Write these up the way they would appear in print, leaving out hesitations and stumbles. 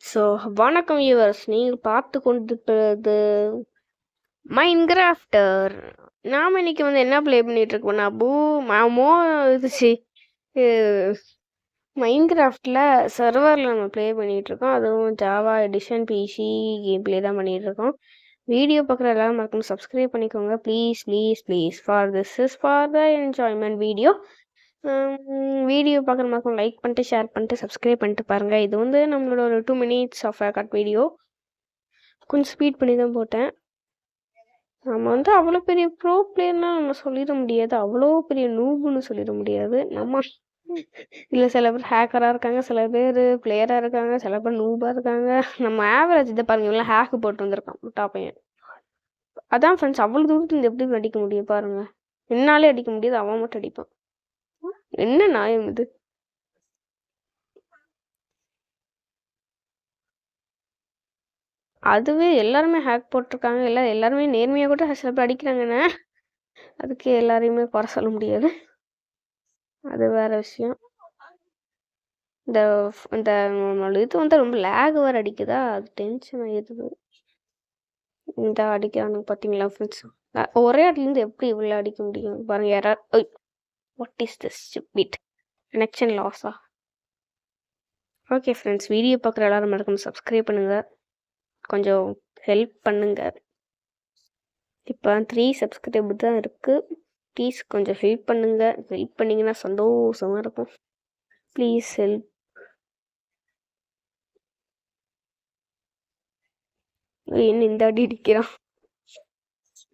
So வணக்கம் viewers, நீங்கள் பார்த்து கொண்டிருக்கிறது மைன்கிராஃப்டர். நாம் இன்னைக்கு என்ன ப்ளே பண்ணிட்டு இருக்கோம்னா மைன்கிராஃப்டில் சர்வரில் நம்ம ப்ளே பண்ணிகிட்ருக்கோம். அதுவும் Java edition PC game play தான் பண்ணிகிட்ருக்கோம். வீடியோ பார்க்குற எல்லாரும் மறக்காம சப்ஸ்கிரைப் பண்ணிக்கோங்க please please please. This is for the enjoyment video. Video பார்க்குற மாதிரி லைக் பண்ணிட்டு ஷேர் பண்ணிட்டு சப்ஸ்கிரைப் பண்ணிட்டு பாருங்கள். இது நம்மளோட ஒரு 2 minutes ஆஃப் கட் வீடியோ. கொஞ்சம் ஸ்பீட் பண்ணி தான் போட்டேன். நம்ம அவ்வளோ பெரிய ப்ரோ பிளேயர்னால் நம்ம சொல்லிட முடியாது, அவ்வளோ பெரிய நூபுன்னு சொல்லிட முடியாது. நம்ம இல்லை, சில பேர் ஹேக்கராக இருக்காங்க, சில பேர் பிளேயராக இருக்காங்க, சில பேர் நூபாக இருக்காங்க. நம்ம ஆவரேஜ் இதை பாருங்க, இவெல்லாம் ஹேக்கு போட்டு வந்திருக்கான் டாப்பையன். அதான் ஃப்ரெண்ட்ஸ், அவ்வளோ தூரத்துலேருந்து எப்படி அடிக்க முடியும் பாருங்க. என்னாலே அடிக்க முடியாது, அவன் மட்டும் அடிப்பான். என்ன நியாயம் இது? அதுவே எல்லாருமே ஹேக் போட்டிருக்காங்க, எல்லாருமே நேர்மையாக கூட சில பேர் அடிக்கிறாங்கண்ணே. அதுக்கு எல்லாரையுமே குறை சொல்ல முடியாது, அது வேற விஷயம். இந்த இந்த இது ரொம்ப லேக் வேறு அடிக்குதா, அது டென்ஷன் ஆகிடுது. இந்த அடிக்கிறானுங்க பார்த்தீங்களா ஃப்ரெண்ட்ஸ், ஒரே இடத்துலேருந்து எப்படி இவ்வளோ அடிக்க முடியும் பாருங்க. யாராவது what is this stupid connection லாஸா? ஓகே ஃப்ரெண்ட்ஸ், வீடியோ பார்க்குற எல்லாரும் மறக்காம சப்ஸ்கிரைப் பண்ணுங்கள், கொஞ்சம் ஹெல்ப் பண்ணுங்கள். இப்போ 3 சப்ஸ்கிரைபர் தான் இருக்குது. ப்ளீஸ் கொஞ்சம் ஹெல்ப் பண்ணுங்கள். ஹெல்ப் பண்ணிங்கன்னா சந்தோஷமாக இருக்கும். Please help. என்ன இந்த அடி அடிக்கிறான்?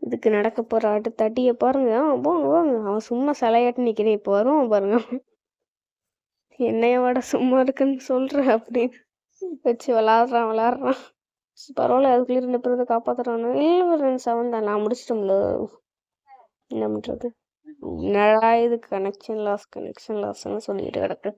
இதுக்கு நடக்க போகிற அடுத்த அடியை பாருங்க. போங்க போங்க, அவன் சும்மா சிலையாட்டி நிற்கிறேன். இப்போ வரும் பாருங்க, என்னையோட சும்மா இருக்குன்னு சொல்கிற அப்படின்னு வச்சு விளாட்றான். பரவாயில்ல, அதுக்குள்ளே 2 பேர் காப்பாற்றுறானு. இல்லை ஃப்ரெண்ட்ஸ், அவன் தான், நான் முடிச்சிட்டோம்ல. என்ன பண்ணுறது? என்னடா இது கனெக்ஷன் லாஸ்ன்னு சொல்லிட்டு கிடக்கு.